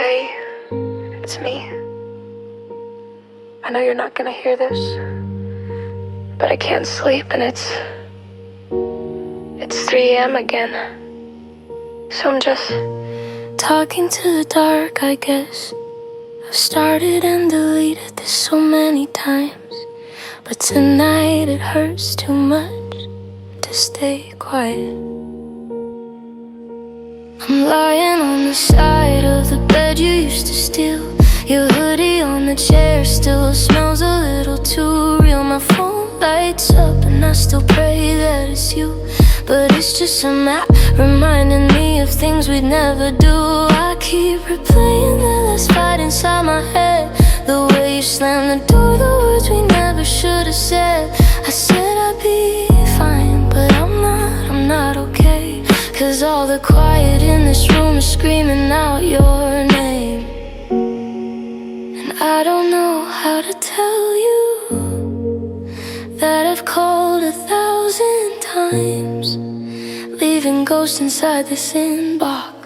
Hey, it's me. I know you're not gonna hear this, but I can't sleep and it's 3 a.m. again. So I'm just talking to the dark, I guess. I've started and deleted this so many times, but tonight it hurts too much to stay quiet. I'm lying on the side of the bed you used to steal. Your hoodie on the chair still smells a little too real. My phone lights up and I still pray that it's you, but it's just a map reminding me of things we'd never do. I keep replaying the last fight inside my head, the way you slammed the door, the words we never should have said. I said I'd be fine, but I'm not okay, 'cause all the quiet in this room is screaming out your name. And I don't know how to tell you that I've called 1,000 times, leaving ghosts inside this inbox,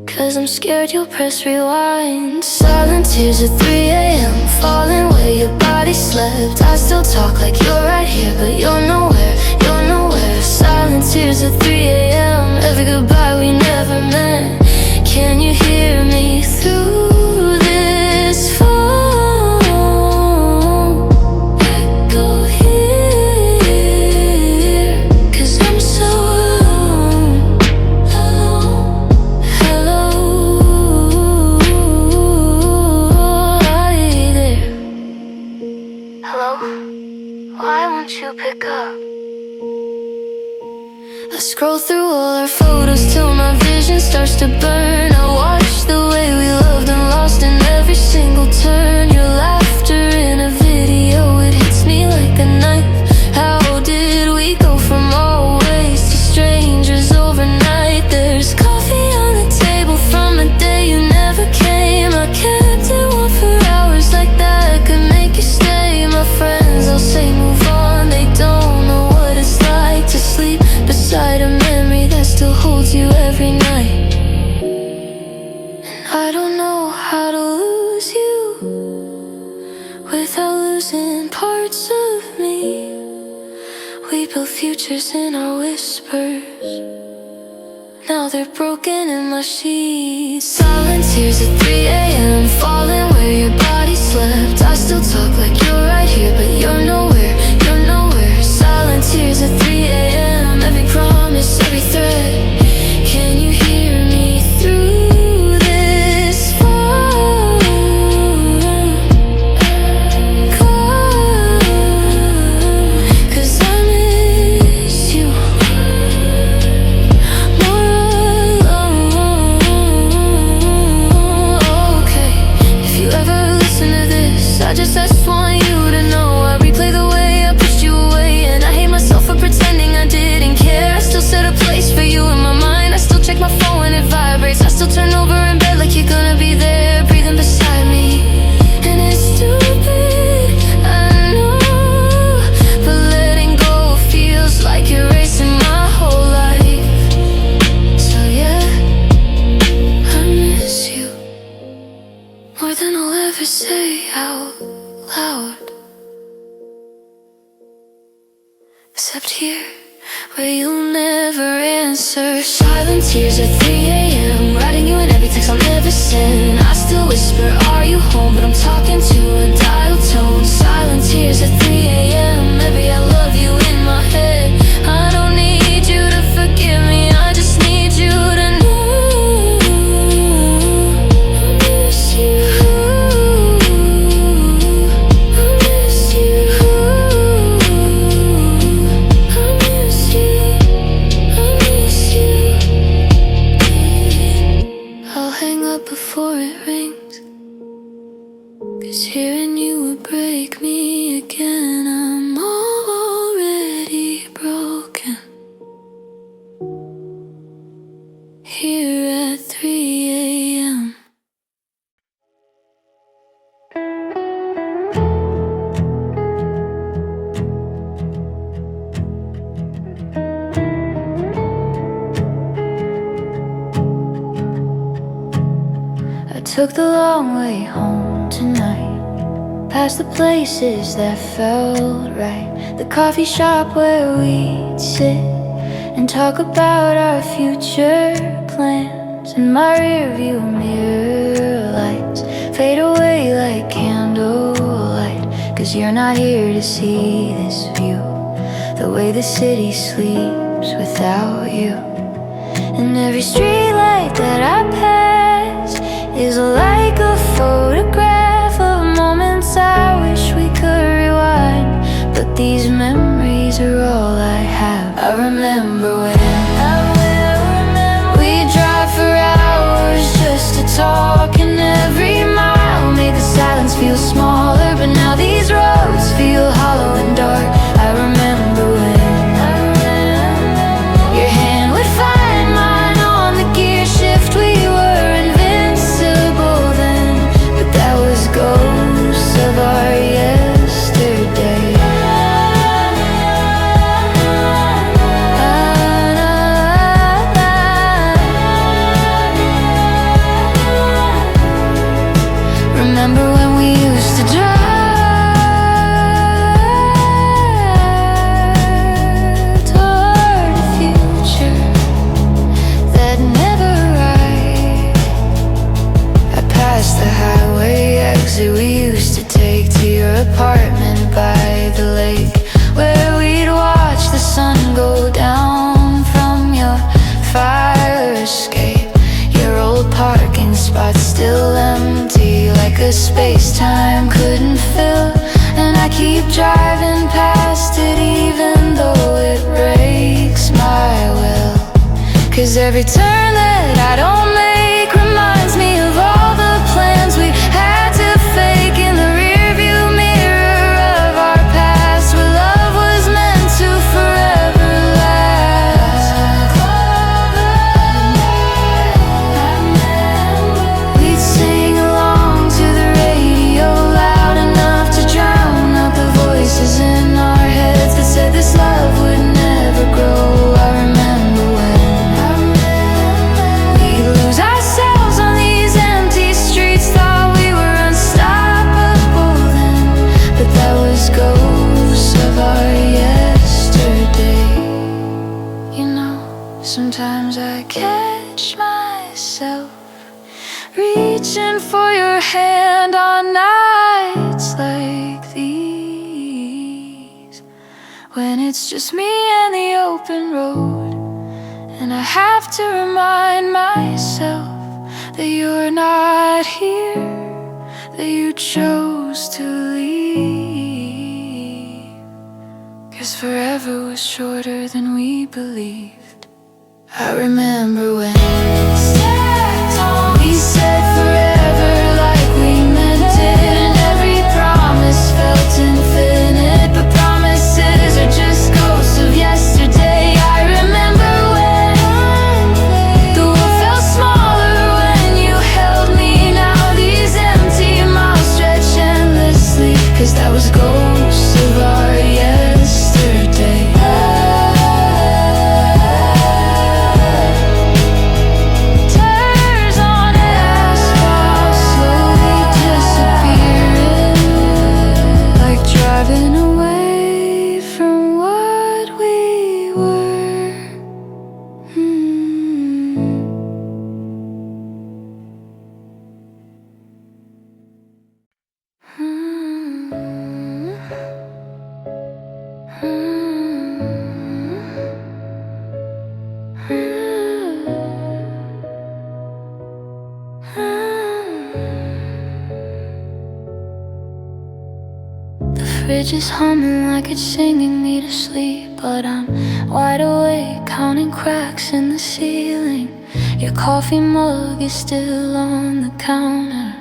'cause I'm scared you'll press rewind. Silent tears at 3 a.m. falling where your body slept. I still talk like you're right here, but you're nowhere, you're nowhere. Silent tears at 3 a.m. Every goodbye we never meant. Can you hear me through this phone? Echo here, 'cause I'm so alone. Hello, are you there? Hello? Why won't you pick up? I scroll through all our photos till my vision starts to burn. I watch the way we loved and lost in every single turn. Your laughter in a video, it hits me like a knife. How did we go from always to strangers overnight? There's coffee on the table from a day you never came. I kept it warm for hours like that could make you stay. My friends, they'll say move on. They don't know what it's like to sleep beside a memory that still holds you every night. And I don't know how to lose you without losing parts of me. We built futures in our whispers, now they're broken in my sheets. Silent tears at 3 a.m. falling where your body slept. I still talk like you're right here, but you're nowhere, you're nowhere. Silent tears at 3 a.m. Every promise, every threat. Can you hear me through this phone? Cause I miss you more alone. Okay, if you ever listen to this, I just want you to know I replay the way I pushed you away, and I hate myself for pretending I didn't care. I still set a place for you in my mind. I still check my phone when it vibrates. I still turn over in bed like you're gonna be there, breathing beside me. And it's stupid, I know, but letting go feels like erasing my whole life. So yeah, I miss you more than I'll ever say out loud. Except here, where you'll never answer. Silent tears at 3 a.m. writing you in every text I'll never send. I still whisper, are you home? But I'm talking to a dial tone. Silent tears at 3 a.m. Every I love you in my head. I don't need you to forgive me, I just need you to know I miss you. I miss you. I miss you. I miss you. I'll hang up before it rings, 'cause hearing you would break me again. took the long way home tonight, past the places that felt right, the coffee shop where we'd sit and talk about our future plans. And my rearview mirror lights fade away like candlelight, 'cause you're not here to see this view, the way the city sleeps without you. And every streetlight that I pass is like a photograph of moments I wish we could rewind, but these memories are all I have. I remember when we'd drive for hours just to talk, and every mile made the silence feel smaller, but now these roads feel hollow and dark. I remember when your hand would find mine on the gear shift. We were invincible then, but that was ghosts of our yesterday. Remember when we used to drive toward a future that never arrived? I passed the highway exit we used to take to your apartment by the lake, where we'd watch the sun go down from your fire escape. Your old parking spot still empty, like a space-time couldn't fill. And I keep driving past it even though it breaks my will, 'cause every turn that I don't make reminds me of all the plans we had to fake in the rearview mirror of our past, where love was meant to forever last. We'd sing along to the radio loud enough to drown out the voices in our heads that said this love would never grow. I remember when we'd lose ourselves on these empty streets, thought we were unstoppable then, but that was ghosts of our yesterday. You know, sometimes I catch myself reaching for your hand on nights like these, when it's just me and the open road, and I have to remind myself that you're not here, that you chose to leave, 'cause forever was shorter than we believed. I remember when we said forever like we meant it, and every promise felt infinite, but promises are just ghosts of yesterday. I remember when the world felt smaller when you held me. Now these empty miles stretch endlessly, 'cause that was ghosts of our yesterday. Tires on asphalt slowly disappearing, like driving away from what we were. The fridge is humming like it's singing me to sleep, but I'm wide awake counting cracks in the ceiling. Your coffee mug is still on the counter,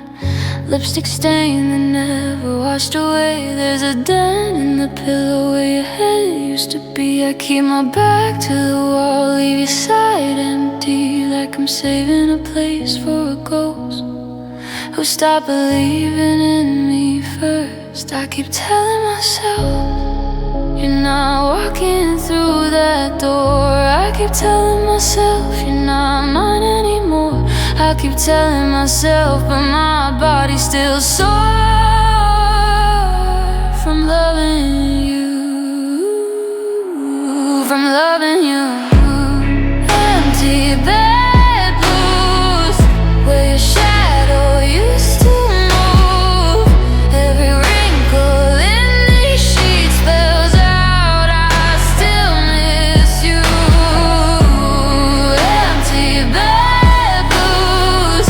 lipstick stain that never washed away. There's a dent in the pillow where your head used to be. I keep my back to the wall, leave your side empty, like I'm saving a place for a ghost who stopped believing in me first. I keep telling myself you're not walking through that door. I keep telling myself you're not mine anymore. I I keep telling myself, but my body's still sore from loving you, from loving you. Empty bed blues, where your shadow used to move. Every wrinkle in these sheets spells out I still miss you. Empty bed blues,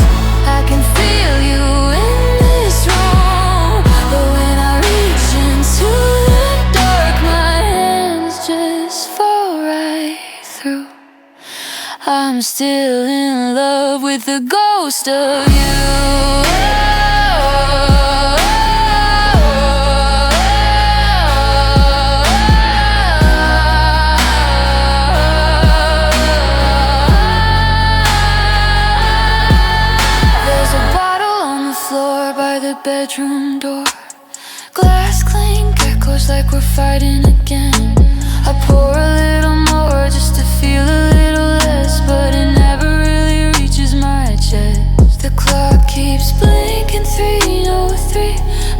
I can feel you in this room, but when I reach into the dark, my hands just fall right through. I'm still in love with the ghost of you. There's a bottle on the floor by the bedroom door. Glass clink echoes like we're fighting again. I pour a little more just to feel a little less, but it never really reaches my chest. The clock keeps blinking 3:03,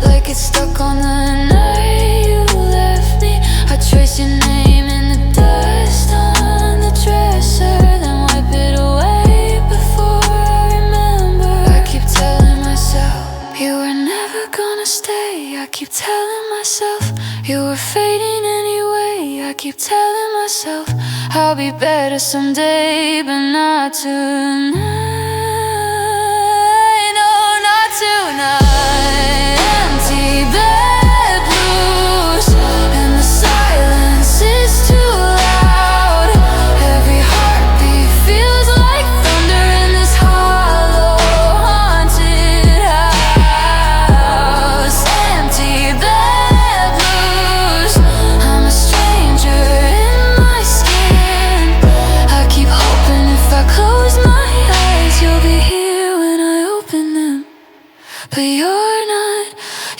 like it's stuck on the night you left me. I trace your name in the dust on the dresser, then wipe it away before I remember. I keep telling myself you were never gonna stay. I keep telling myself you were fading anyway. I keep telling myself I'll be better someday, but not tonight. No, not tonight. Empty bed blues, and the silence is too loud. Every heartbeat feels like thunder in this hollow, haunted house. Empty bed blues, I'm a stranger in my skin. I keep hoping if I close my eyes, you'll be here when I open them. But you're not,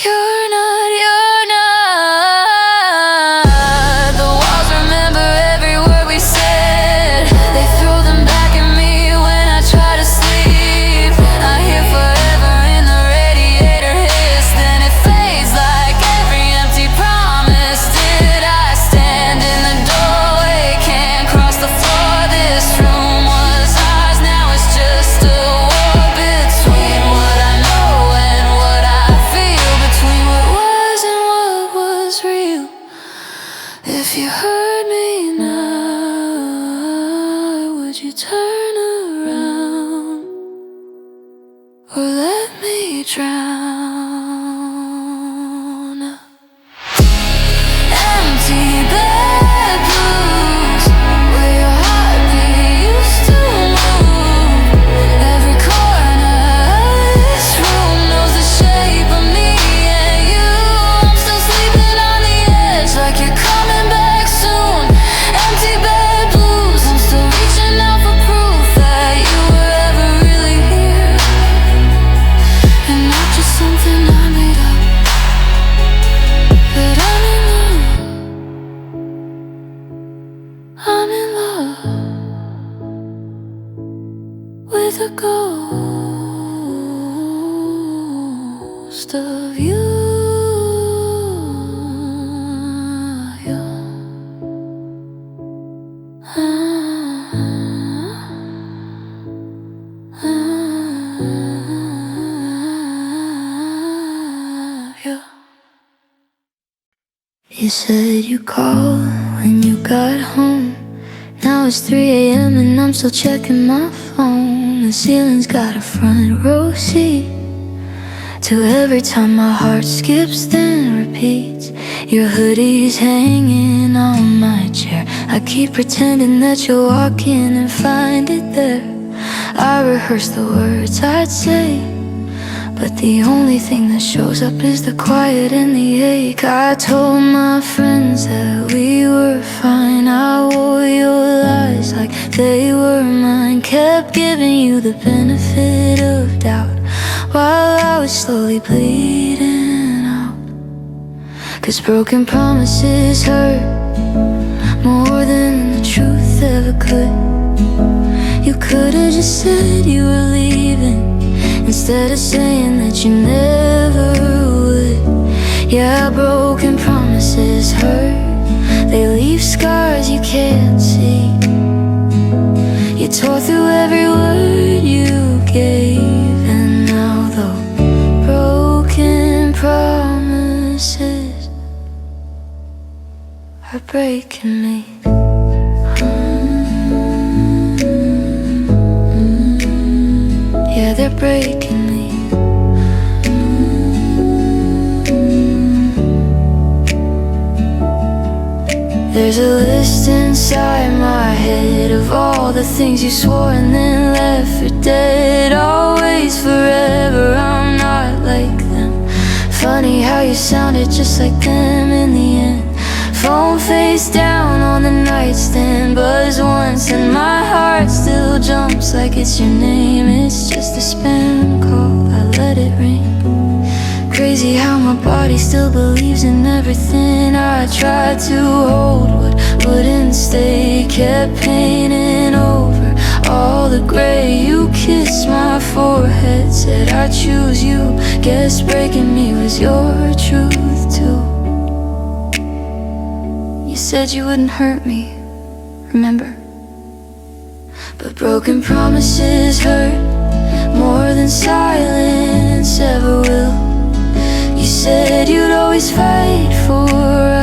you're not, you're not. The walls remember every word we said. They throw them back at me when I try to sleep. I hear forever in the radiator hiss, then it fades like every empty promise. Did I stand in the doorway, can't cross the floor? This room was ours, now it's just a war between what I know and what I feel, between what was and what was real. If you heard me now, would you turn around or let me drown? Empty bed blues, where your heartbeat used to move. Every corner of this room knows the shape of me and you. I'm still sleeping on the edge, like you're coming back soon. Empty bed blues, I'm still reaching out for proof that you were ever really here, and not just something I made up. But I'm in love with a ghost of you. You said you called when you got home. Now it's 3 a.m. and I'm still checking my phone. The ceiling's got a front row seat to every time my heart skips then repeats. Your hoodie's hanging on my chair. I keep pretending that you'll walk in and find it there. I rehearse the words I'd say, but the only thing that shows up is the quiet and the ache. I told my friends that we were fine. I wore your lies like they were mine. Kept giving you the benefit of doubt while I was slowly bleeding out. 'Cause broken promises hurt more than the truth ever could. You could've just said you were leaving instead of saying that you never would. Yeah, broken promises hurt. They leave scars you can't see. You tore through every word you gave, and now the broken promises are breaking me. Yeah, they're breaking me. There's a list inside my head of all the things you swore and then left for dead. Always, forever, I'm not like them. Funny how you sounded just like them in the end. Phone face down on the nightstand, buzz once and my heart still jumps like it's your name. It's just a spam call, I let it ring. Crazy how my body still believes in everything I tried to hold. What wouldn't stay kept painting over all the gray. You kissed my forehead, said I choose you. Guess breaking me was your truth too. You said you wouldn't hurt me, remember? But broken promises hurt more than silence ever will. You said you'd always fight for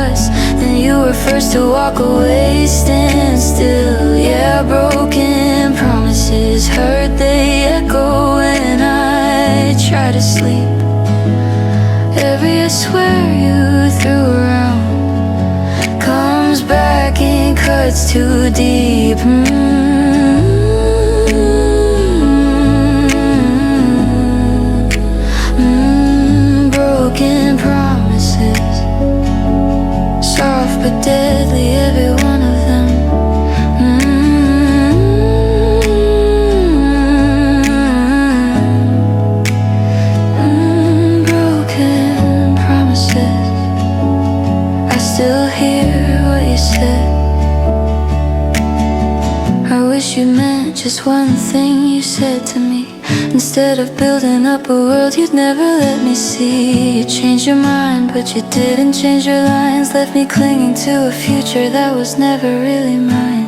us, then you were first to walk away, stand still. Yeah, broken promises hurt, they echo when I try to sleep. Every I swear you threw around comes back and cuts too deep. Broken promises, soft but deadly, every one of them. Broken promises, I still hear what you said. I wish you meant just one thing you said to me. Instead of building up a world you'd never let me see. You changed your mind, but you didn't change your lines. Left me clinging to a future that was never really mine.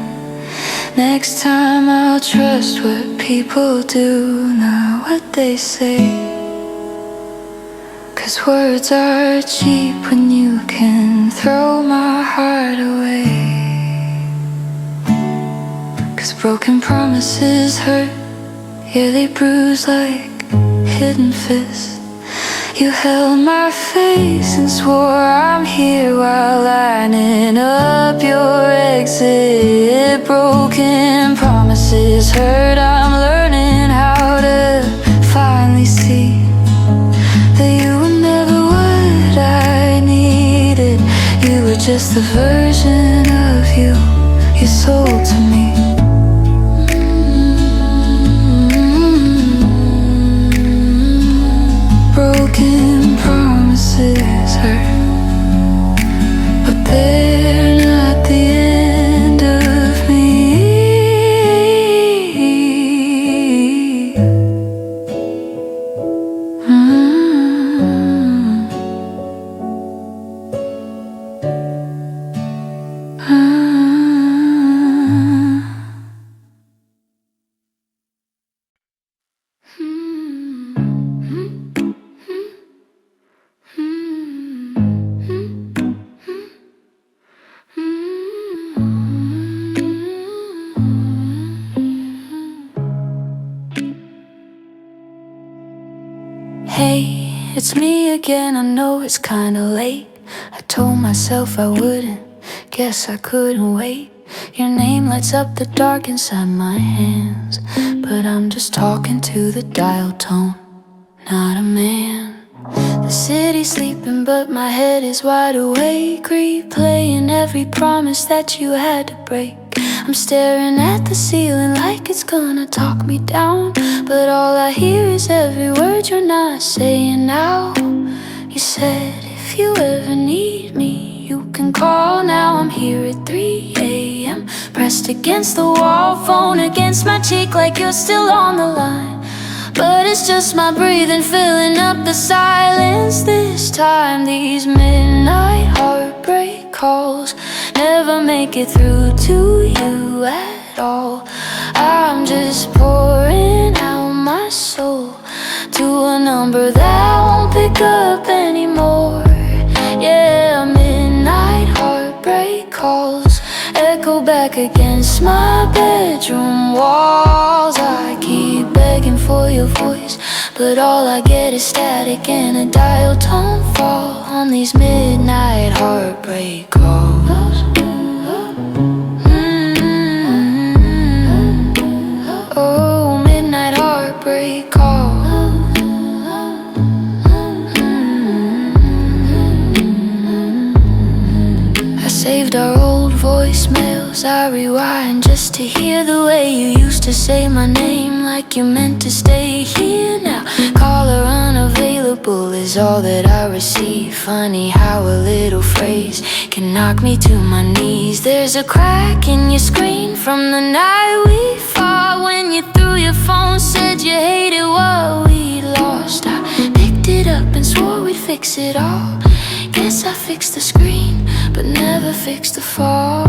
Next time I'll trust what people do, not what they say. 'Cause words are cheap when you can throw my heart away. 'Cause broken promises hurt. Yeah, they bruise like hidden fists. You held my face and swore I'm here while lining up your exit. Broken promises hurt. I'm learning how to finally see that you were never what I needed. You were just the version of you sold to me. Broken promises hurt, but they're not the end of me. Hey, it's me again, I know it's kinda late. I told myself I wouldn't, guess I couldn't wait. Your name lights up the dark inside my hands, but I'm just talking to the dial tone, not a man. The city's sleeping but my head is wide awake, replaying every promise that you had to break. I'm staring at the ceiling like it's gonna talk me down, but all I hear is every word you're not saying now. You said if you ever need me, you can call now. I'm here at 3 a.m. pressed against the wall, phone against my cheek like you're still on the line. but it's just my breathing filling up the silence this time. These midnight heartbreak calls never make it through to you at all. I'm just pouring out my soul to a number that won't pick up anymore. Yeah, midnight heartbreak calls echo back against my bedroom walls. I keep begging for your voice, but all I get is static and a dial tone fall on these midnight heartbreak calls. Oh, midnight heartbreak calls. I saved our old voicemails, I rewind just to hear the way you used to say my name, like you meant to stay here now. Caller unavailable is all that I receive. Funny how a little phrase can knock me to my knees. There's a crack in your screen from the night we fought, when you threw your phone, said you hated what we lost. I picked it up and swore we'd fix it all. Guess I fixed the screen, but never fixed the fall.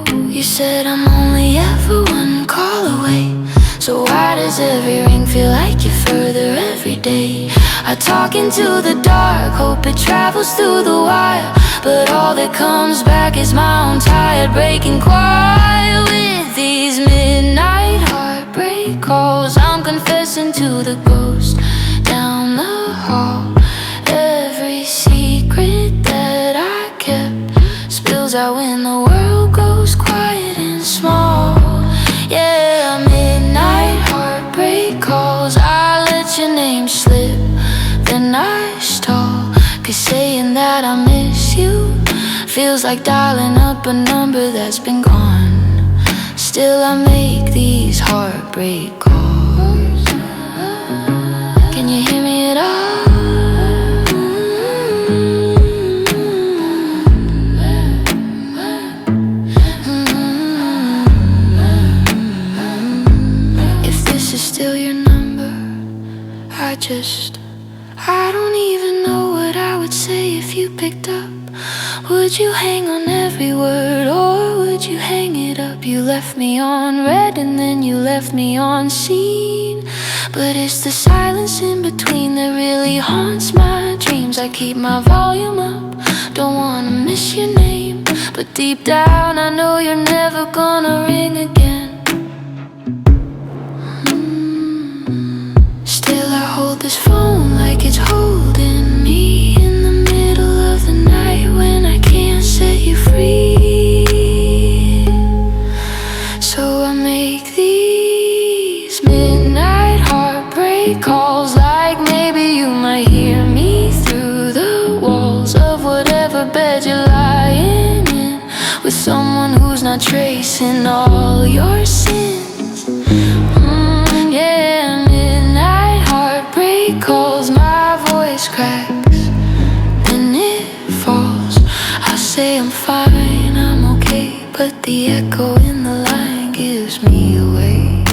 You said I'm only ever one call away, so why does every ring feel like you're further every day? I talk into the dark, hope it travels through the wire, but all that comes back is my own tired breaking choir. With these midnight heartbreak calls, I'm confessing to the ghost down the hall. Every secret that I kept spills out when the world goes quiet and small. Yeah, midnight heartbreak calls, I let your name slip, then I stall, 'cause saying that I miss you feels like dialing up a number that's been gone. Still I make these heartbreak calls. Can you hear me at all? I don't even know what I would say if you picked up. Would you hang on every word, or would you hang it up? You left me on red and then you left me on scene, but it's the silence in between that really haunts my dreams. I keep my volume up, don't wanna miss your name, but deep down I know you're never gonna ring again. Still I hold this phone like it's holding me in the middle of the night when I can't set you free. So I make these midnight heartbreak calls, like maybe you might hear me through the walls of whatever bed you're lying in, with someone who's not tracing all your sins. Yeah, midnight heartbreak calls, my voice cracks, then it falls. I say I'm fine, I'm okay, but the echo in the line gives me away.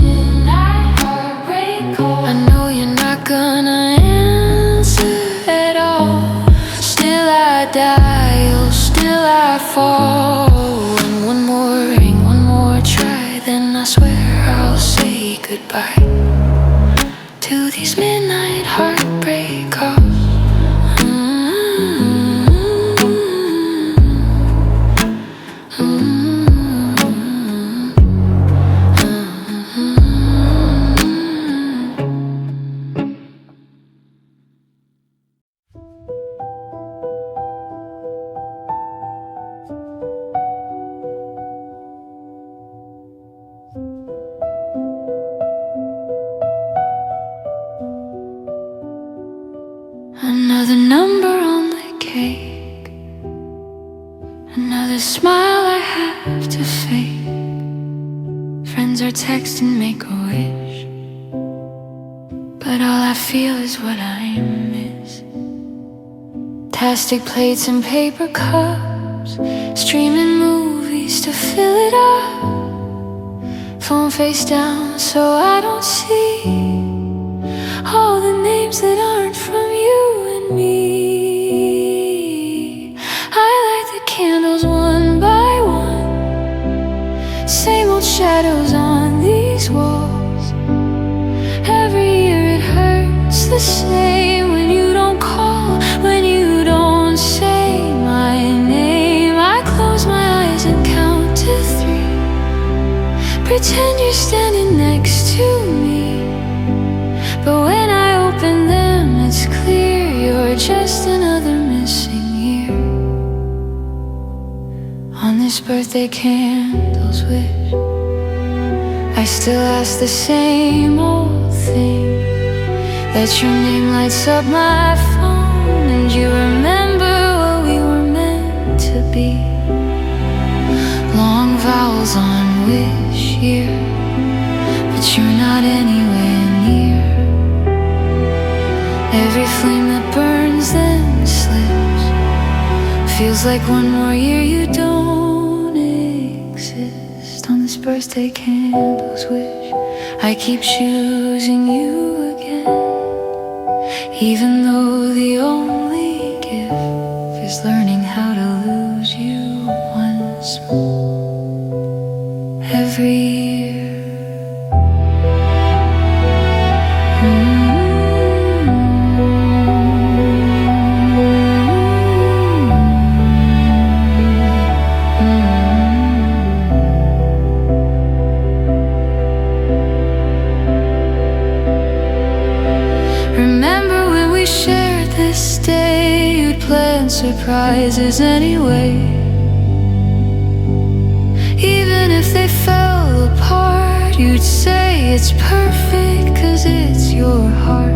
Midnight heartbreak calls, I know you're not gonna answer at all. Still I dial, still I fall. And one more ring, one more try, then I swear I'll say goodbye to these midnight heartbreak calls. Another number on the cake, another smile I have to fake. Friends are texting make a wish, but all I feel is what I miss. Plastic plates and paper cups, streaming movies to fill it up. phone face down so I don't see all the names that aren't from you and me. I light the candles one by one, same old shadows on these walls. Every year it hurts the same when you don't call, when you don't say my name. I close my eyes and count to 3, pretend you're standing next to me. But when I open them, it's clear you're just another missing year. On this birthday candle's wish, I still ask the same old thing, that your name lights up my phone and you remember what we were meant to be. Long vowels on wish year, but you're not anywhere near. Every flame that burns then slips, feels like one more year you don't exist. On this birthday candle's wish, I keep choosing you again, even though the only gift is learning how to lose you once more every year. Remember when we shared this day, you'd plan surprises anyway. Even if they fell apart, you'd say it's perfect 'cause it's your heart.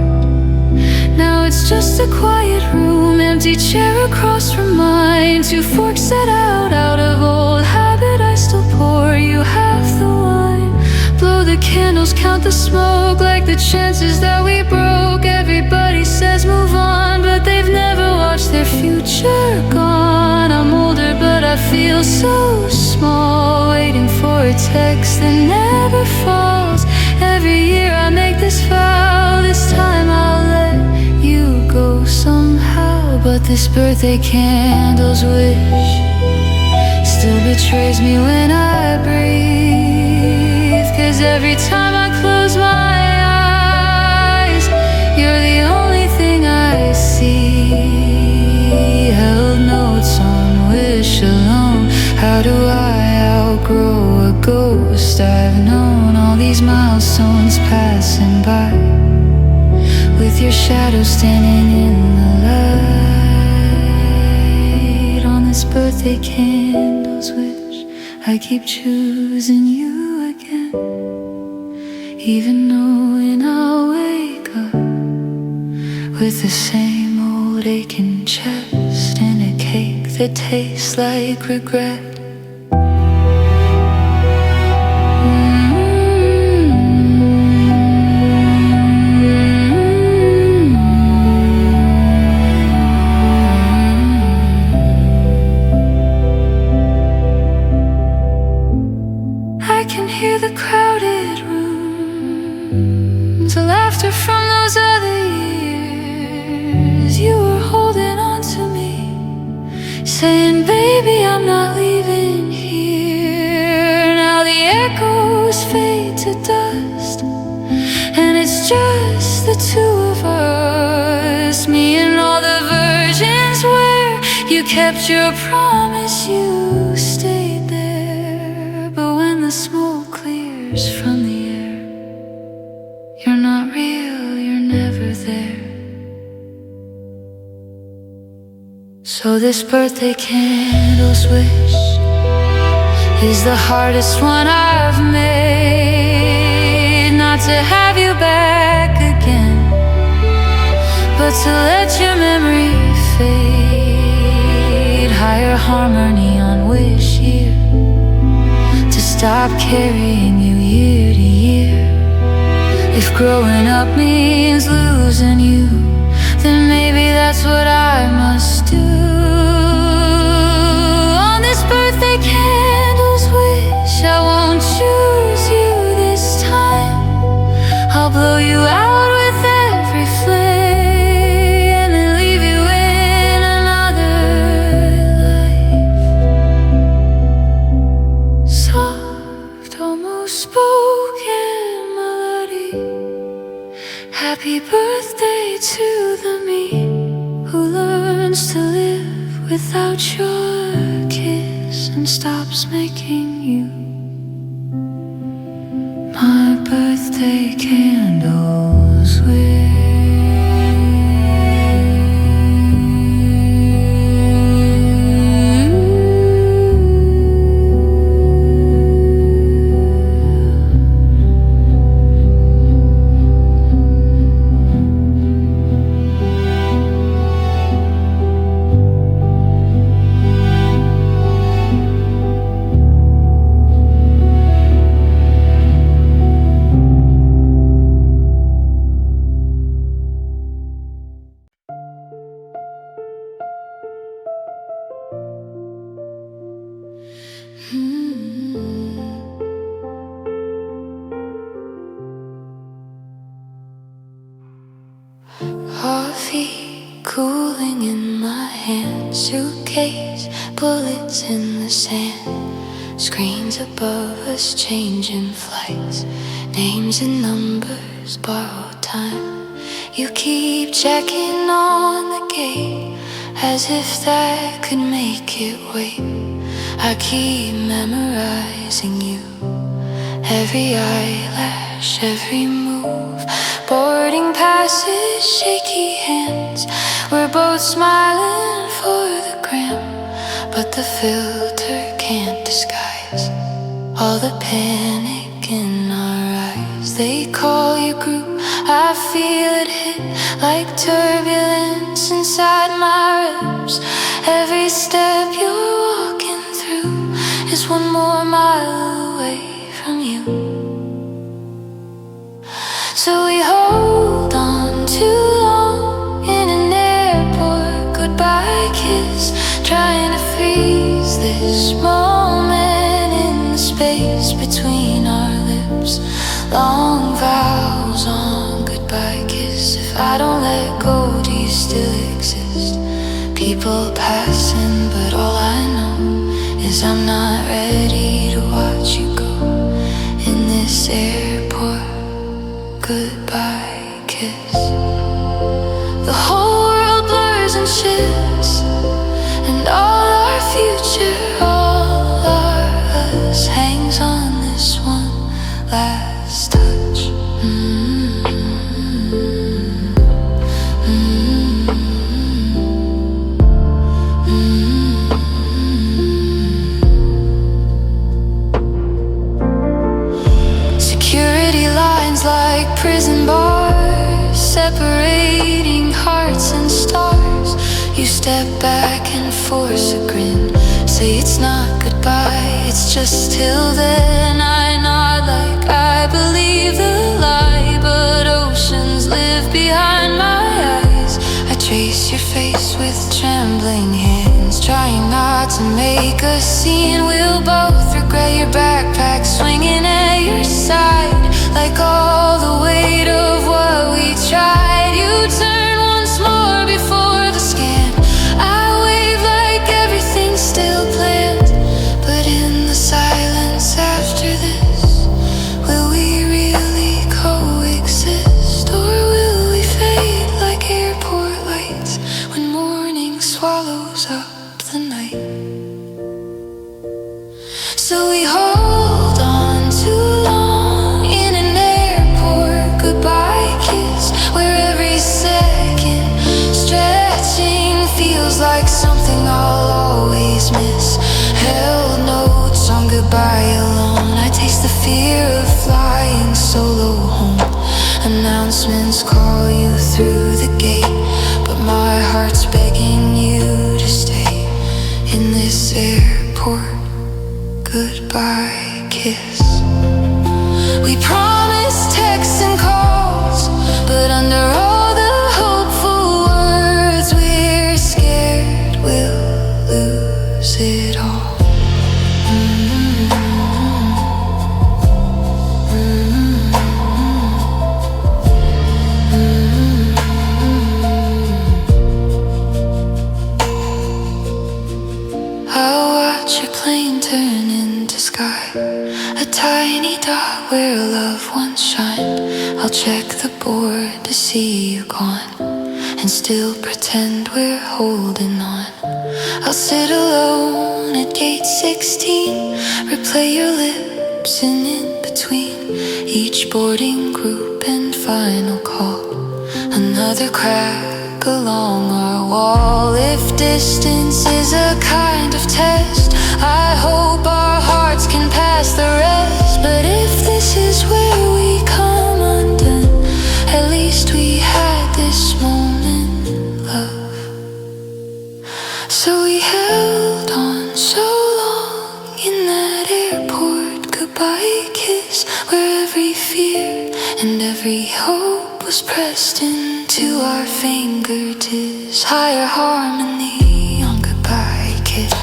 Now it's just a quiet room, empty chair across from mine, 2 forks set out of old habit. I still pour you half the wine, blow the candles, count the smoke, like the chances that we broke. Everybody says move on, but they've never watched their future gone. I'm older, but I feel so small, waiting for a text that never falls. Every year I make this vow, this time I'll let you go somehow. But this birthday candle's wish still betrays me when I breathe, 'cause every time I close my eyes, you're the only thing I see. Held notes on wish alone. How do I outgrow a ghost I've known? All these milestones passing by, with your shadow standing in the light. On this birthday candle's wish, I keep choosing you again, even knowing I'll wake up with the same old aching chest and a cake that tastes like regret. I can hear the crowded rooms, the laughter from those other years. You were holding on to me, saying, baby, I'm not leaving here. Now the echoes fade to dust, and it's just the 2 of us, me and all the virgins. Where you kept your promise, you stayed there. But when the smoke clears from the air, you're not real, you're never there. So this birthday candle's wish is the hardest one I've made. Not to have you back again, but to let your memory fade. Higher harmony on wish year, to stop carrying you year to year. If growing up means losing you, then maybe that's what I must do. On this birthday candle's wish, I won't choose you and stops making you my birthday candles with. Coffee cooling in my hand, suitcase, bullets in the sand, screens above us changing flights, names and numbers, borrowed time. You keep checking on the gate as if that could make it wait. I keep memorizing you, every eyelash, every move, boarding passes, shaky hands. We're both smiling for the gram, but the filter can't disguise all the panic in our eyes. They call you group, I feel it hit like turbulence inside my ribs. Every step you're walking through is one more mile away from you. So we hold on too long in an airport goodbye kiss, trying to freeze this moment in the space between our lips. Long vows on goodbye kiss. If I don't let go, do you still exist? People passing, but all I know is I'm not ready to watch you go in this airport goodbye kiss. The whole world blurs and shifts, and all our future, all our us, hangs on this one last touch. Security lines like prison bars, separating hearts and stars. You step back and force a grin, say it's not goodbye, it's just till then. I nod like I believe the lie, but oceans live behind my eyes. I trace your face with trembling hands, trying not to make a scene. We'll both regret your backpack swinging at your side, like all the weight of what we tried. You turn once more before the scan. I wave like everything's still planned, but in the silence after this, will we really coexist, or will we fade like airport lights when morning swallows up the night? So we hold on too long in an airport goodbye kiss, where every second stretching feels like something I'll always miss. Held notes on goodbye alone, I taste the fear of flying solo home. Announcements call you through the gate, but my heart's begging you to stay in this airport goodbye kiss. We promised texts and calls, but under all the hopeful words, we're scared we'll lose it all. I'll watch your plane turn into sky, a tiny dot where love once shined. I'll check the board to see you gone, and still pretend we're holding on. I'll sit alone at gate 16, replay your lips and in between each boarding group and final call. Another crack along our wall. If distance is a kind of test, I hope our hearts can pass the rest. But if this is where we come undone, at least we had this moment, love. So we held on so long in that airport goodbye kiss, where every fear and every hope was pressed into our fingertips. Higher harmony on goodbye kiss.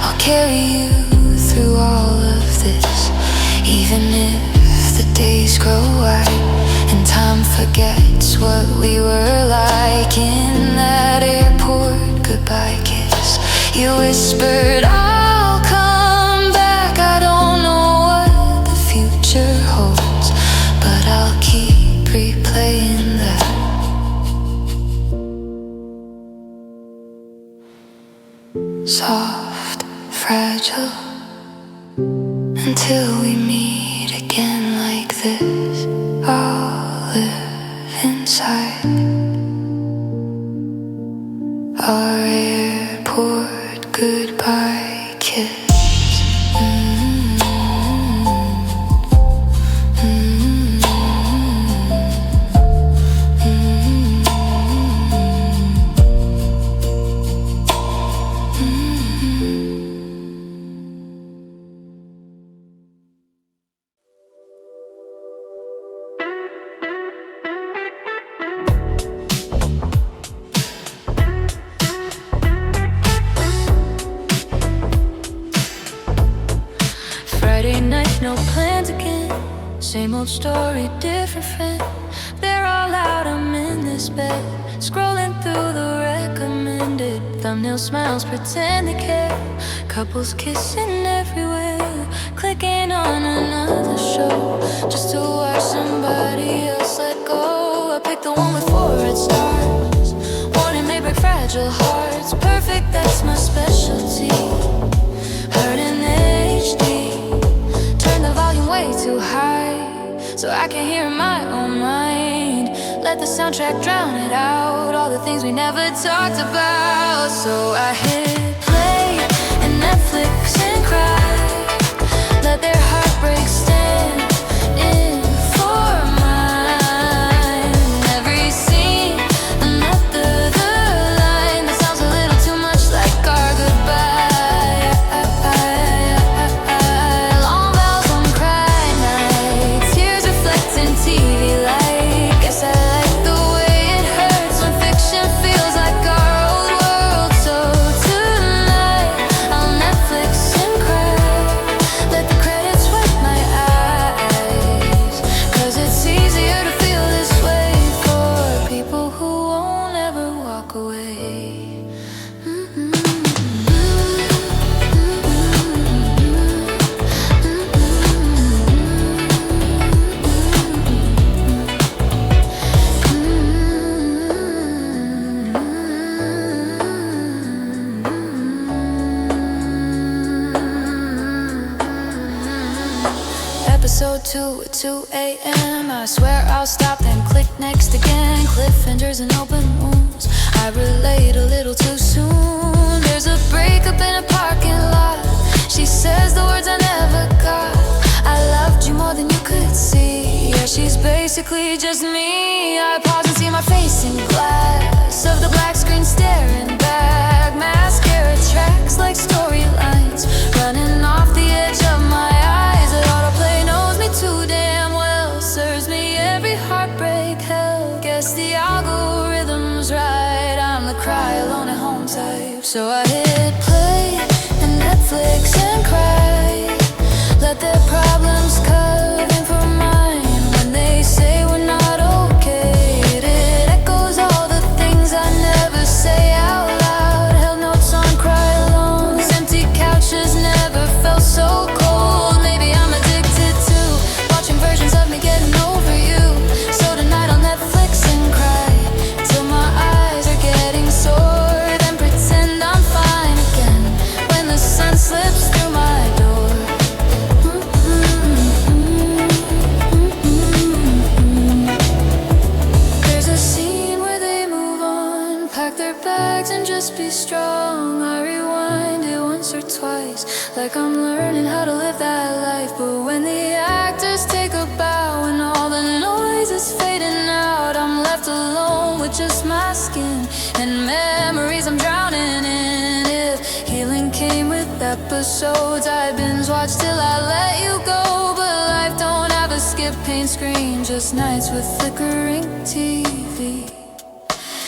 I'll carry you through all of this, even if the days grow white and time forgets what we were like in that airport goodbye kiss. You whispered, I'll come back. I don't know what the future holds, but I'll keep replaying that. Soft, fragile, until we meet again like this. I'll live inside our airport goodbye kiss. Friday night, no plans again. Same old story, different friend. They're all out, I'm in this bed, scrolling through the recommended. Thumbnail smiles, pretend they care. Couples kissing everywhere. Clicking on another show just to watch somebody else let go. I picked the one with 4 red stars. Warning may break fragile hearts. Perfect, that's my specialty. Heard in HD. Way too high, so I can hear in my own mind. Let the soundtrack drown it out, all the things we never talked about. So I hit play and Netflix and cry. Let their heartbreak stand in for mine. Every scene, another line that sounds a little too much like our goodbye. Episode 2 at 2 a.m. I swear I'll stop, then click next again. Cliffhangers and open wounds. I relate a little too soon. There's a breakup in a parking lot. She says the words I never got. I loved you more than you could see. Yeah, she's basically just me. I pause and see my face in glass of the black screen staring back. Mascara tracks like storylines running off the edge of my eyes. The autoplay knows me too damn well. Serves me every heartbreak hell. Guess the algorithm's right. I'm the cry alone at home type. So I hit play and Netflix and cry. Let their problems curve in for mine. When they say we're not okay, it echoes all the things I never say out loud. Held notes on cry alone. This empty couch like I'm learning how to live that life. But when the actors take a bow and all the noise is fading out, I'm left alone with just my skin and memories I'm drowning in. If healing came with episodes, I binge watch till I let you go. But life don't have a skip paint screen, just nights with flickering TV.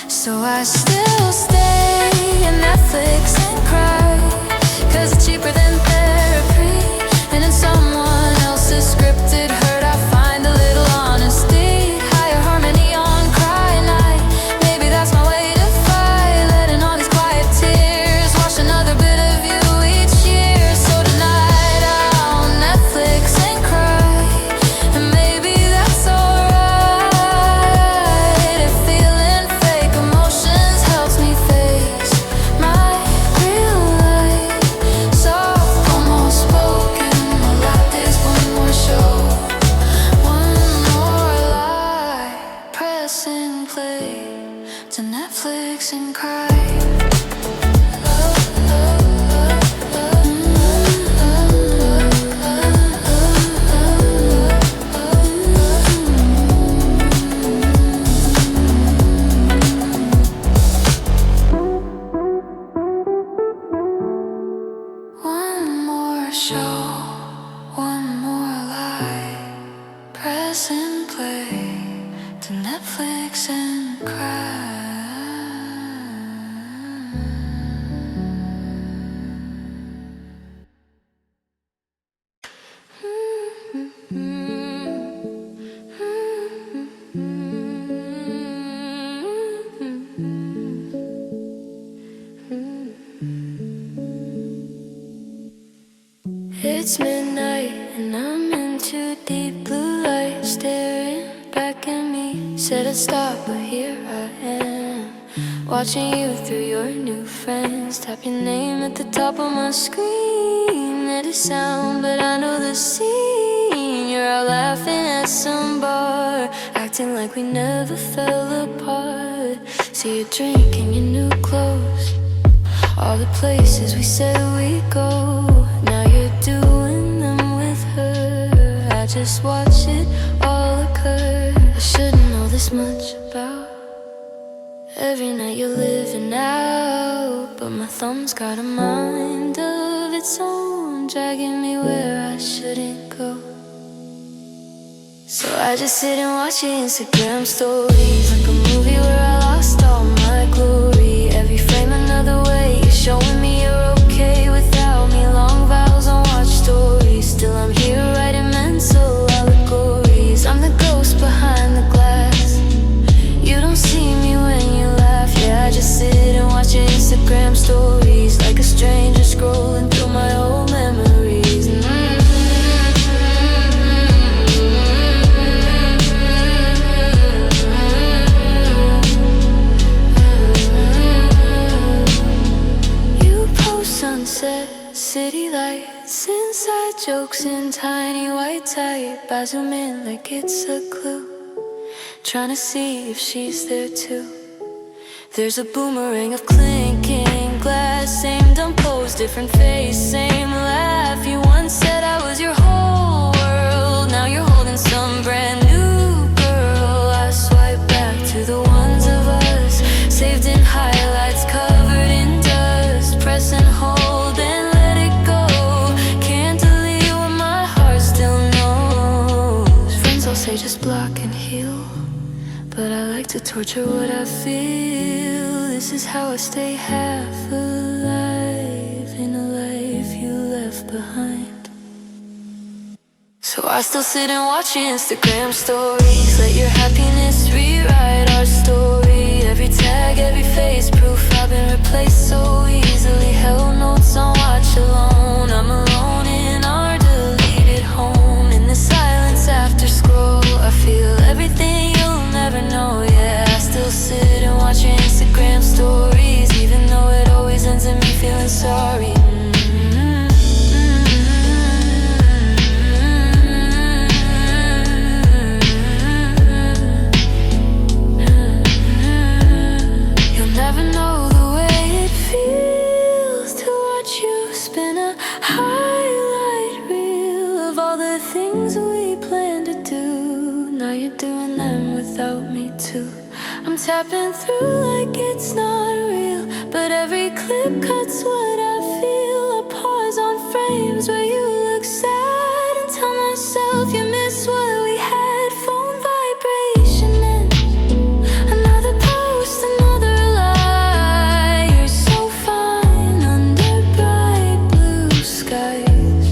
So I still stay in Netflix and cry, 'cause it's cheaper than therapy. And in someone else's scripted hurt, I find a little honesty. Higher harmony on cry night, maybe that's my way to fight. Letting all these quiet tears wash another bit of you each year. So tonight I'll Netflix and cry, and maybe that's alright. If feeling fake emotions helps me face my real life. So almost spoken, my life is one more show, one more lie. Press and play to Netflix and cry. One more show, one more lie. Press and play to Netflix and cry. It's midnight and I'm in too deep blue light, staring back at me. Said I'd stop, but here I am, watching you through your new friends. Tap your name at the top of my screen, let it sound, but I know the scene. You're out laughing at some bar, acting like we never fell apart. See you drinking your new clothes, all the places we said we'd go. Now you're doing them with her, I just watch it all occur. I shouldn't know this much about every night you're living out, but my thumb's got a mind of its own, dragging me where I shouldn't go. So I just sit and watch your Instagram stories, like a movie where I lost all my glory. Every frame another way, you're showing me you're okay without me. Long vows on watch stories, still I'm here writing mental allegories. I'm the ghost behind the glass, you don't see me when you laugh. Yeah, I just sit and watch your Instagram stories, like a stranger scrolling through my old memories. Sunset, city lights, inside jokes in tiny white type. I zoom in like it's a clue, trying to see if she's there too. There's a boomerang of clinking glass, same dumb pose, different face, same laugh. You once said I was your whole world, now you're holding some brand new girl. I swipe back to the ones of us, saved in highlights, covered in dust. Press and hold and let it go, can't delete what my heart still knows. Friends all say just block and heal, but I like to torture what I feel. This is how I stay half alive in a life you left behind. So I still sit and watch your Instagram stories, let your happiness rewrite our story. Every tag, every face, proof I've been replaced so easily. Held notes on watch alone, I'm alone in our deleted home. In the silence after scroll, I feel everything you'll never know. Yeah, I still sit and watch your Instagram stories, even though it always ends in me feeling sorry. Never know the way it feels to watch you spin a doing them without me too. I'm tapping through like it's not real, but every clip cuts what I feel. I pause on frames where you look sad and tell myself you miss what we had. Phone vibration and another post, another lie. You're so fine under bright blue skies,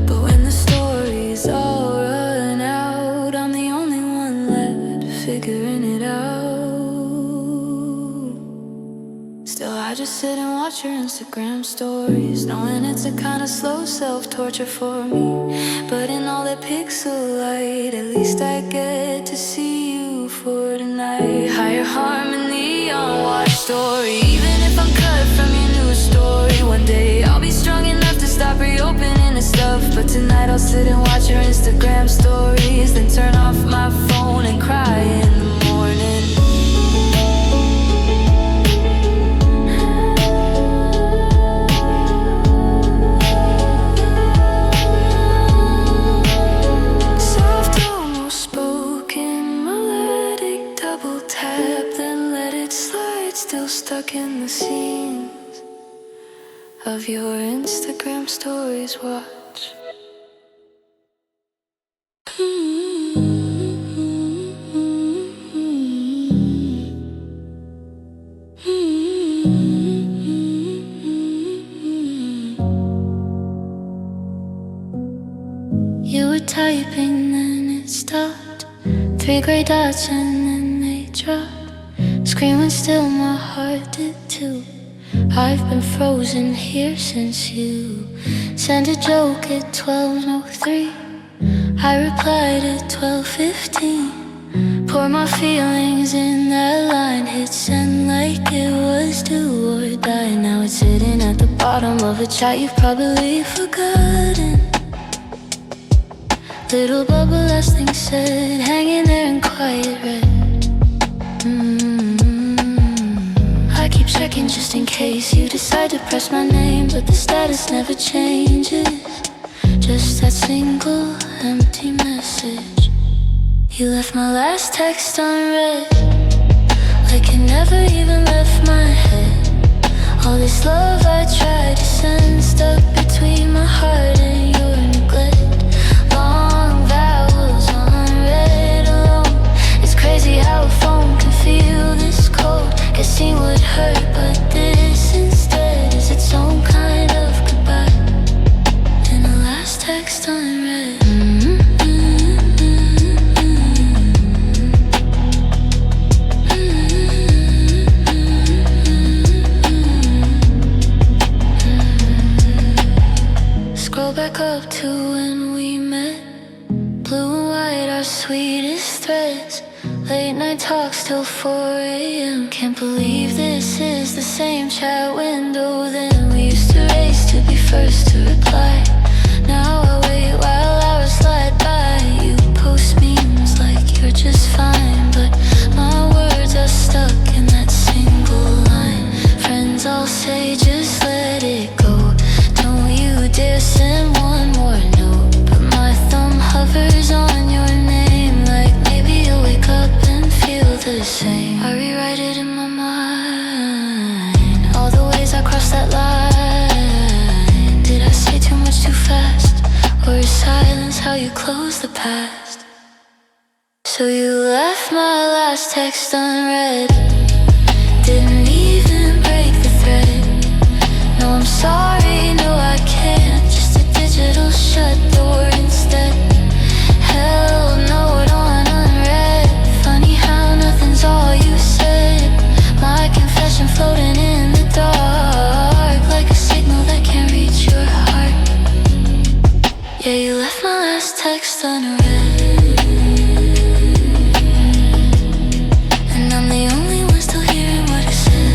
but when the stories all run out, I'm the only one left figuring it out. Still, I just sit and watch your Instagram stories, knowing it's a kind of slow self-torture for me. But in all that pixel light, at least I get to see you for tonight. Higher harmony on watch story, even if I'm cut from your news story. One day I'll be strong enough to stop reopening the stuff, but tonight I'll sit and watch your Instagram stories, then turn off my phone and cry in the morning. Soft, almost spoken, melodic double tap, then let it slide, still stuck in the scenes of your Instagram stories. Watch. You were typing, then it stopped. 3 gray dots and then they dropped. Screaming still, my heart did too. I've been frozen here since you sent a joke at 12:03. I replied at 12:15. Pour my feelings in that line, hit send like it was do or die. Now it's sitting at the bottom of a chat you've probably forgotten. Little bubble last thing said, hanging there in quiet red. I keep checking just in case you decide to press my name, but the status never changes. Just that single empty message. You left my last text unread, like it never even left my head. All this love I tried to send, stuck between my heart and your neglect. Long vowels unread alone. It's crazy how a phone can feel this cold. Guessing would hurt, but this instead is its own kind of goodbye. And the last text unread. Scroll back up to when we met. Blue and white, our sweetest threads. Late night talks till 4 a.m. Can't believe this is the same chat window then we used to race to be first to reply. Now I wait while hours slide by. You post memes like you're just fine, but my words are stuck in that single line. Friends all say just let it go, don't you dare send one more note. But my thumb hovers on your name, like maybe you'll wake up and feel the same. I rewrite it in my mind, all the ways I crossed that line. Did I say too much too fast, or is silence how you close the past? So you left my last text unread, didn't even break the thread. No, I'm sorry, no I can't, just a digital shut door instead. Hell no, it on unread. Funny how nothing's all you said. My confession floating in the dark, like a signal that can't reach your heart. Yeah, you left my last text unread, and I'm the only one still hearing what it said.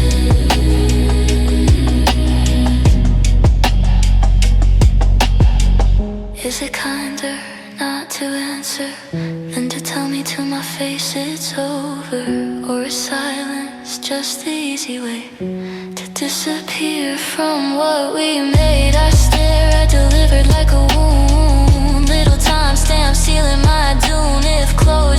Is it kinder not to answer than to tell me to my face it's over? Or is silence just the easy way to disappear from what we made? I stare at delivered like a wound, little timestamp sealing my doom. If close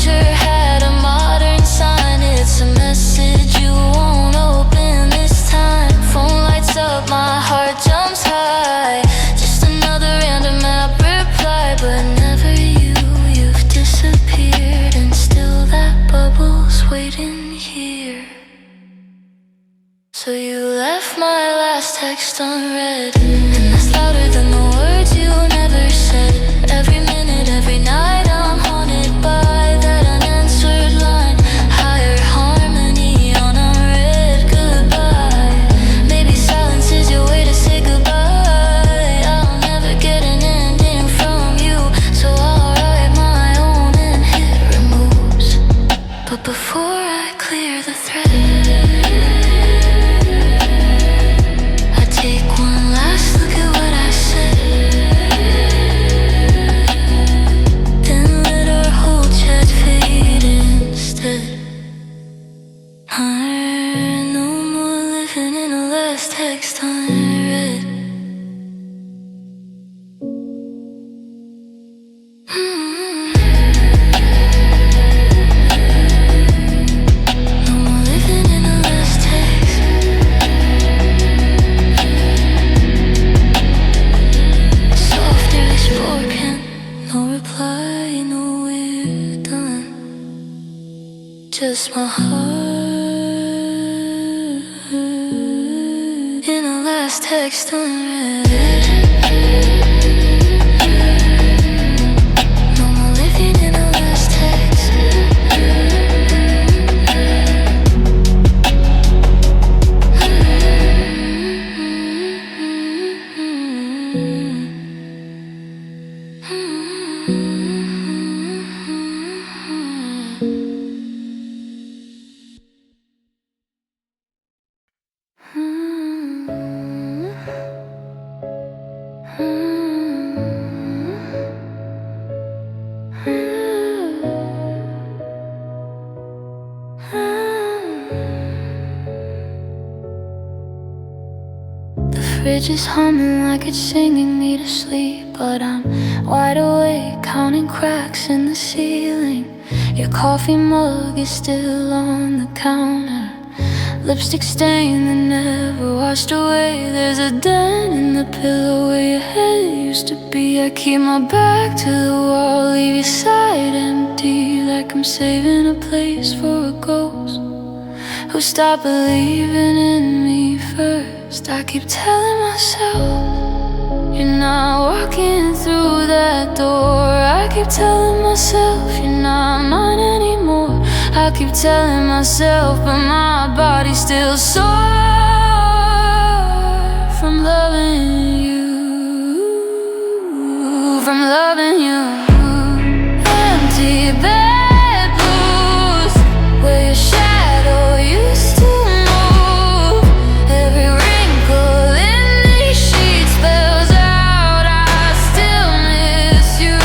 just my heart in a last text unread. No more living in a last text. The fridge is humming like it's singing me to sleep, but I'm wide awake, counting cracks in the ceiling. Your coffee mug is still on the counter, lipstick stain that never washed away. There's a dent in the pillow where your head used to be. I keep my back to the wall, leave your side empty, like I'm saving a place for a ghost who stopped believing in me first. I keep telling myself you're not walking through that door. I keep telling myself you're not mine anymore. I keep telling myself, but my body's still sore from loving you, from loving you. Empty bed blues, where your shadow used to move. Every wrinkle in these sheets spells out I still miss you.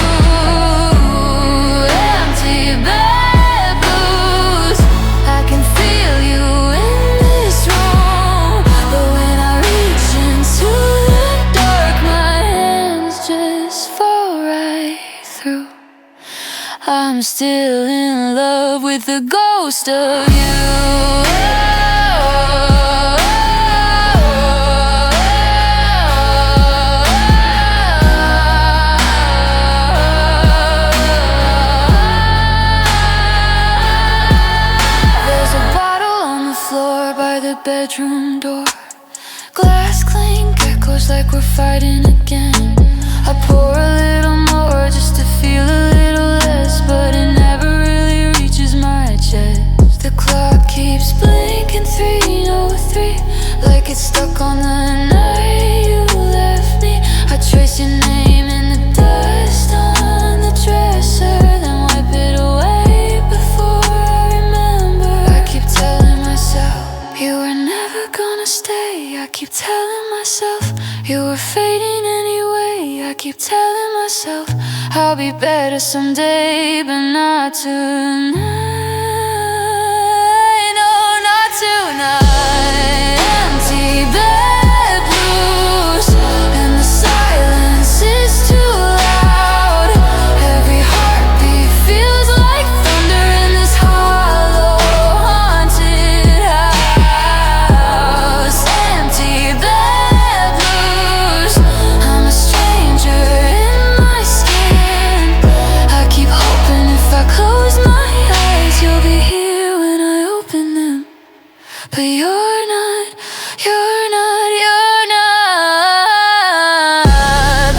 Empty bed blues, I can feel you in this room, but when I reach into the dark, my hands just fall right through. I'm still in love with the ghost of you. There's a bottle on the floor by the bedroom door. Glass clink echoes like we're fighting again. I pour a little more just to feel a little less, but it never really reaches my chest. The clock keeps blinking 3:03, like it's stuck on the night you left me. I trace your name in the dust on the dresser, then wipe it away before I remember. I keep telling myself you were never gonna stay. I keep telling myself you were fading anyway. I keep telling myself I'll be better someday, but not tonight. No, not tonight. Empty bed blues, and the silence is too loud. Every heartbeat feels like thunder in this hollow, haunted house. Empty bed blues, I'm a stranger in my skin. I keep hoping if I close my eyes, you'll be here when I open them. But you're not, you're not, you're not.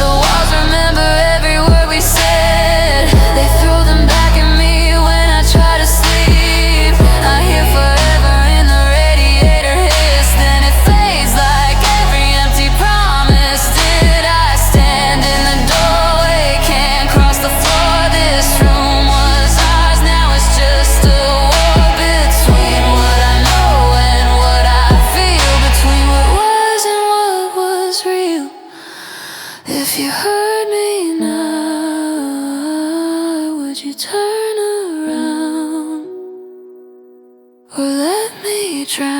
The walls remember every word we said. They throw them back at me when I try to sleep. I hear forever in the radiator hiss, then it fades like every empty promise. Did I stand in the doorway, can't cross the floor? This room was ours, now it's just a war between what I know and what I feel, between what was and what was real. If you heard me now, would you turn around or let me drown?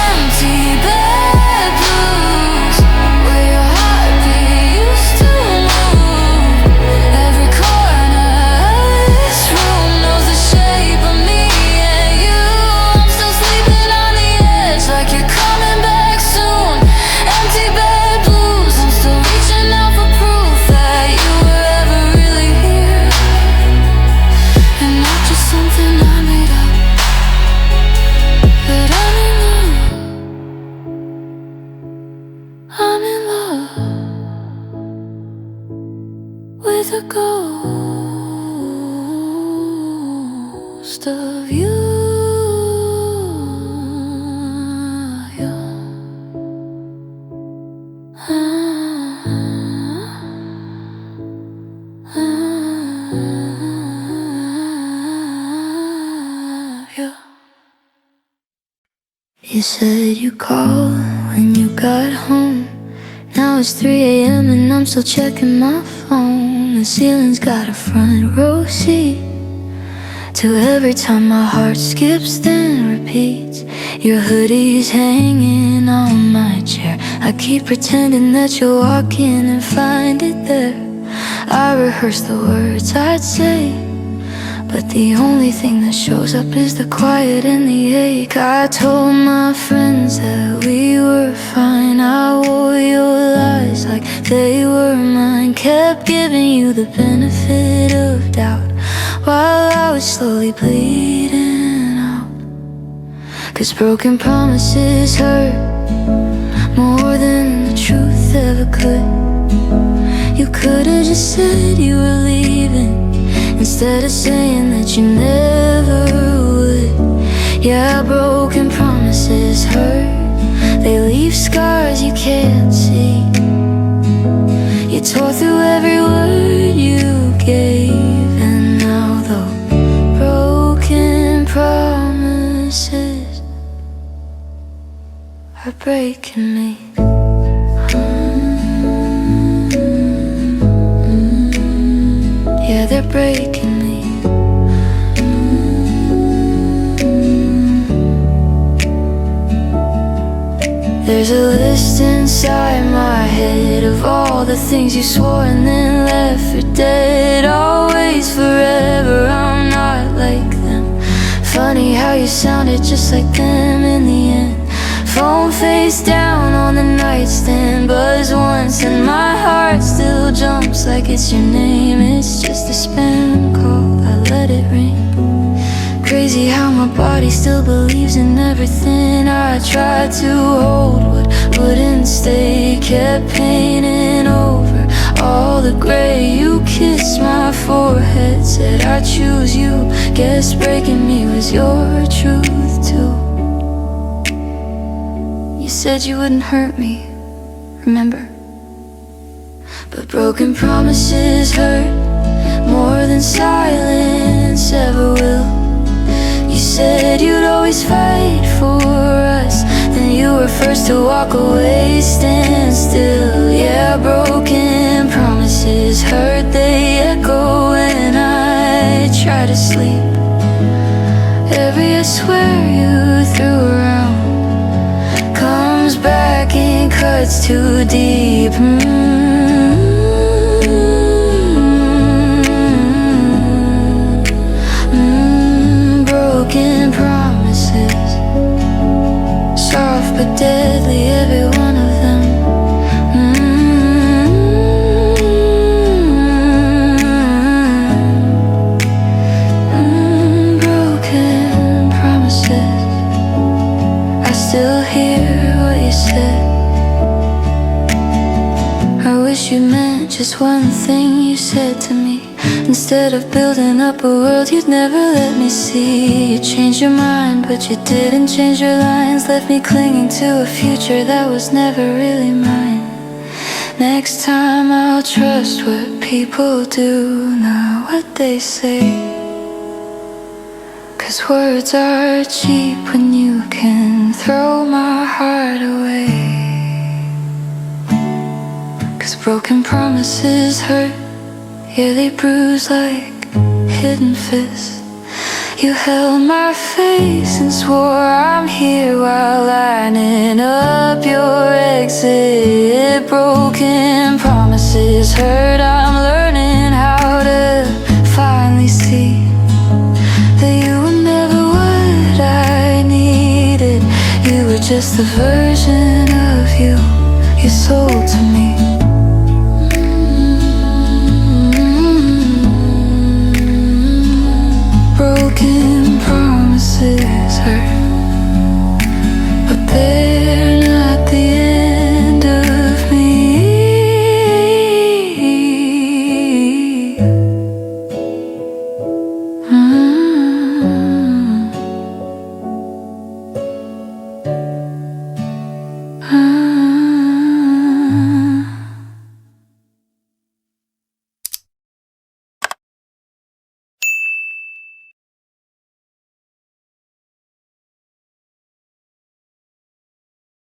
Empty bed blues, where your heartbeat used to move. Every corner of this room knows the shape of me and you. I'm still sleeping on the edge, like you're coming back soon. Empty bed blues, I'm still reaching out for proof the ghost of you. You said you called when you got home. Now it's 3 a.m. and I'm still checking my phone. The ceiling's got a front row seat to every time my heart skips then repeats. Your hoodie's hanging on my chair. I keep pretending that you'll walk in and find it there. I rehearse the words I'd say, but the only thing that shows up is the quiet and the ache. I told my friends that we were fine. I wore your lies like they were mine. Kept giving you the benefit of doubt while I was slowly bleeding out. 'Cause broken promises hurt more than the truth ever could. You could've just said you were leaving instead of saying that you never would. Yeah, broken promises hurt. They leave scars you can't see. You tore through every word you gave, and now those broken promises are breaking me. Yeah, they're breaking me. There's a list inside my head of all the things you swore and then left for dead. Always, forever, I'm not like them. Funny how you sounded just like them in the end. Phone face down on the nightstand, buzz once and my heart still jumps like it's your name. It's just a spam call, I let it ring. Crazy how my body still believes in everything. I tried to hold what wouldn't stay, kept painting over all the gray. You kissed my forehead, said I choose you. Guess breaking me was your truth too. You said you wouldn't hurt me, remember? But broken promises hurt more than silence ever will. You said you'd always fight for us, then you were first to walk away, stand still. Yeah, broken promises hurt, they echo when I try to sleep. Every I swear you threw around comes back and cuts too deep. Broken promises, soft but deadly, every one of them. Broken promises, I still hear what you said. I wish you meant just one thing you said to me. Instead of building up a world you'd never let me see. You changed your mind, but you didn't change your lines. Left me clinging to a future that was never really mine. Next time I'll trust what people do, not what they say. 'Cause words are cheap when you can throw my heart away. 'Cause broken promises hurt, yeah, they bruise like hidden fists. You held my face and swore I'm here while lining up your exit. Broken promises hurt, I'm learning how to finally see that you were never what I needed. You were just the version of you sold to me. Broken promises.